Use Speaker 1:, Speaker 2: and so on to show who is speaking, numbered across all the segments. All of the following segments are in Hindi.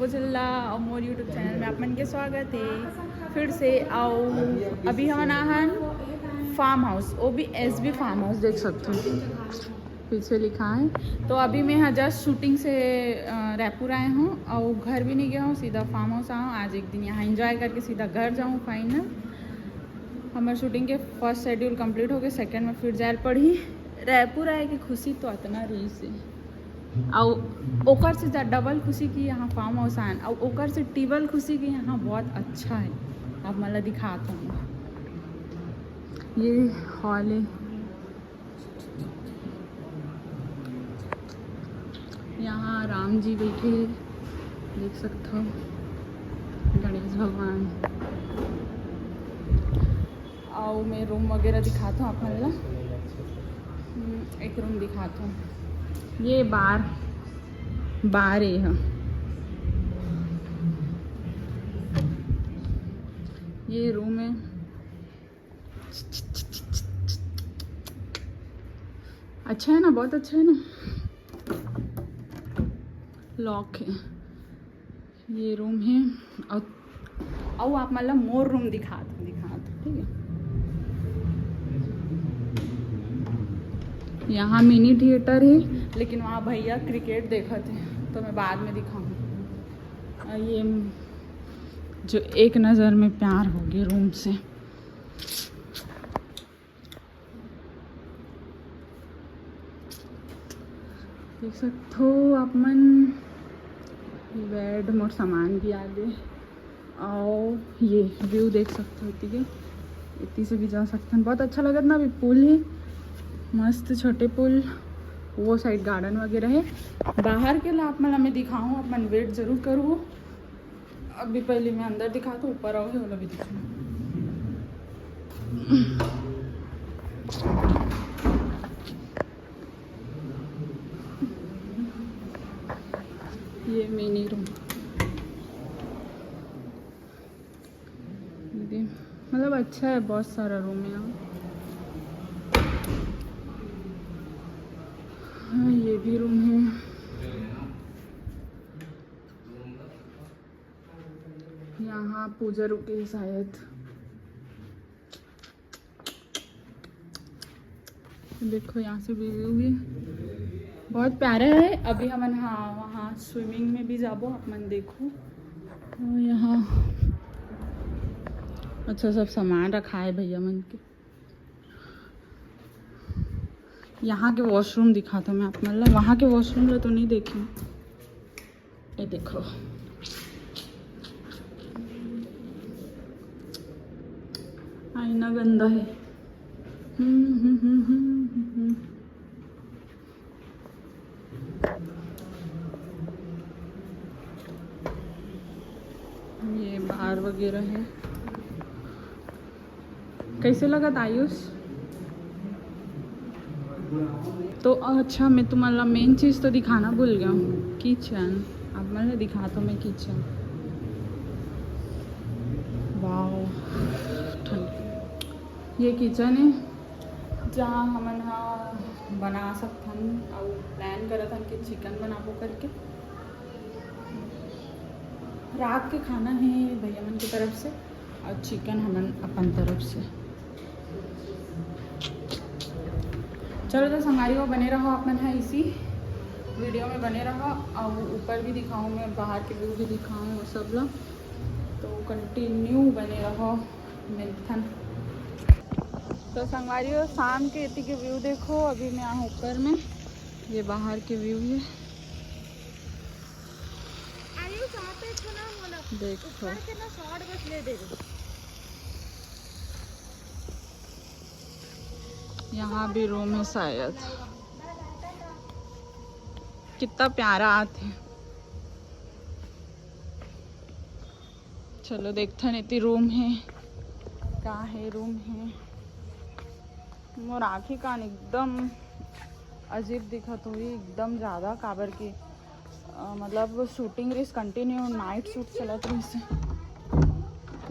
Speaker 1: बोझल्ला और मोर यूट्यूब चैनल में आप मन के स्वागत है फिर से। आओ अभी हम आहन फार्म हाउस, वो भी SB फार्म हाउस देख सकते हो, पीछे लिखा है। तो अभी मैं यहाँ जस्ट शूटिंग से रायपुर आए हूँ और घर भी नहीं गया हूँ, सीधा फार्म हाउस आया हूँ। आज एक दिन यहाँ एंजॉय करके सीधा घर जाऊँ। फाइनल हमारे शूटिंग के फर्स्ट शेड्यूल कंप्लीट हो गए, सेकंड में फिर जाए पड़ी। रायपुर आए की खुशी तो इतना रही से और ओकर से डबल खुशी की यहाँ फार्म हाउस आए और ओकर से टिबल खुशी की यहाँ बहुत अच्छा है। अब मतलब दिखाता हूँ, ये हॉल है। यहाँ राम जी बैठे देख सकते हो, गणेश भगवान। और मैं रूम वगैरह दिखाता हूँ आप मतलब। एक रूम दिखाता हूँ, ये बार है। ये रूम है, अच्छा है ना, बहुत अच्छा है ना। लॉक है, ये रूम है। और आप मतलब मोर रूम दिखा दो ठीक है। यहाँ मिनी थिएटर है, लेकिन वहाँ भैया क्रिकेट देखते थे तो मैं बाद में दिखाऊँ। ये जो एक नज़र में प्यार होगी रूम से। देख सकते हो आप मन, बेड मोर सामान भी आगे। और ये व्यू देख सकते हो, ठीक है, इतनी से भी जा सकते हैं। बहुत अच्छा लगता ना। अभी पुल है, मस्त छोटे पुल, वो साइड गार्डन वगैरह है। बाहर के लिए आप मैं दिखाऊँ, आप मन वेट ज़रूर करूँ। अभी पहले मैं अंदर दिखाता हूँ, ऊपर आओ है वाला भी दिखाऊँ। ये मिनी रूम, मतलब अच्छा है, बहुत सारा रूम है यहाँ। हाँ, ये भी रूम है। यहाँ पूजा रुके शायद। देखो यहाँ से व्यू भी बहुत प्यारा है। अभी हम हाँ वहाँ स्विमिंग में भी जाबो, आप मन देखो। और यहाँ अच्छा सब सामान रखा है भैया मन के। यहाँ के वॉशरूम दिखाता मैं आप मतलब, वहाँ के वॉशरूम तो नहीं देखे। ये देखो, आईना गंदा है। ये बार वगैरह है। कैसे लगा आयुष? तो अच्छा मैं तुम्हारा मेन चीज़ तो दिखाना भूल गया हूँ, किचन। अब मैंने दिखाता हूँ मैं किचन। वाह, ये किचन है जहाँ हम बना सकते हैं और प्लान करत हन कि चिकन बनाबो करके। रात के खाना है भैया मन की तरफ से और चिकन हमन अपन तरफ से। चलो तो संगारी को बने रहो आप मन है, इसी वीडियो में बने रहो। और ऊपर भी दिखाऊँ मैं, बाहर के व्यू भी दिखाऊँ वो सब लोग, तो कंटिन्यू बने रहो मिलथन। तो संगवारी हो, शाम के इतनी के व्यू देखो। अभी मैं यहाँ ऊपर में, ये बाहर के व्यू है देखो। यहाँ भी रूम है शायद। कितना प्यारा आते हैं। चलो देखते हैं इतनी रूम है, क्या है रूम है। मोर आँखें कान एकदम अजीब दिखत हुई, एकदम ज़्यादा काबर की मतलब शूटिंग रिस कंटिन्यू नाइट शूट चलत रही से।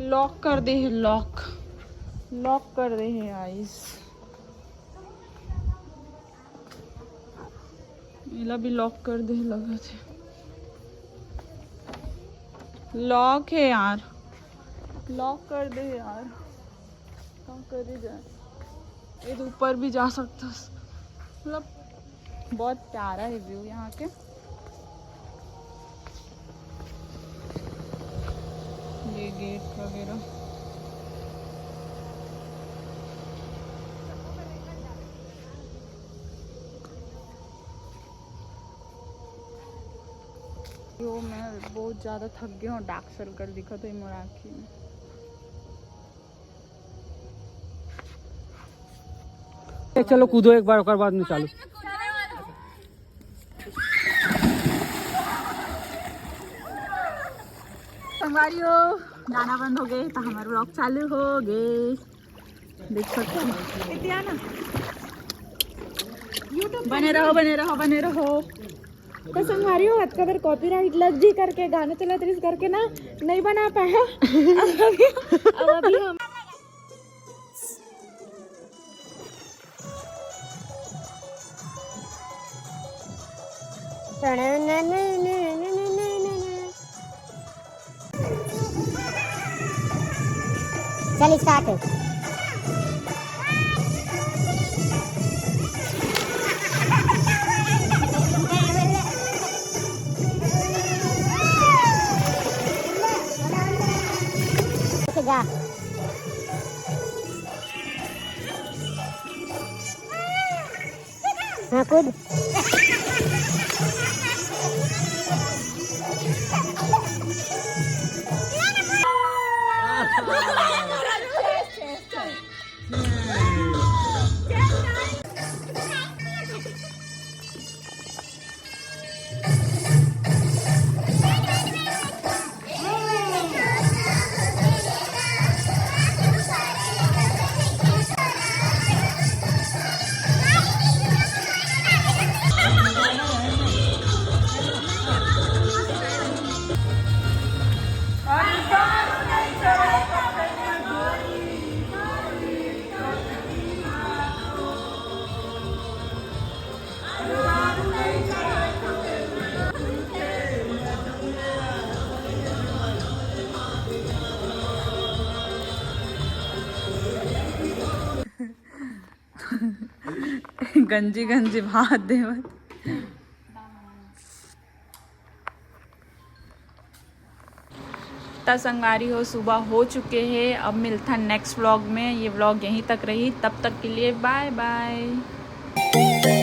Speaker 1: लॉक कर दे है, लॉक कर दे है आइस। इला भी लॉक कर दे लगा थे। लॉक है यार, लॉक कर दे यार, क्या करे जाए। ये तो ऊपर भी जा सकता, मतलब बहुत प्यारा है व्यू यहाँ के। ये गेट वगैरह, यो मैं बहुत ज़्यादा थक गई हूँ, डार्क सर्कल दिखा तो मोर आँखी में।
Speaker 2: चलो कूदो एक बार, ओकर बाद में चालू।
Speaker 1: संगवारियों गाना बंद हो गए तो हमारे व्लॉग चालू हो गए, देख सकते हो। बने रहो बने रहो बने रहो। तो संगवारियों आज का कॉपीराइट लग जी करके गाना चला तो इस करके ना नहीं बना पाया। अब अभी हम
Speaker 3: चल स्टार्ट। जा हाँ कूद।
Speaker 1: गंजी गंजी भात दे संगवारी हो। सुबह हो चुके हैं, अब मिलता नेक्स्ट व्लॉग में। ये व्लॉग यहीं तक रही, तब तक के लिए बाय बाय।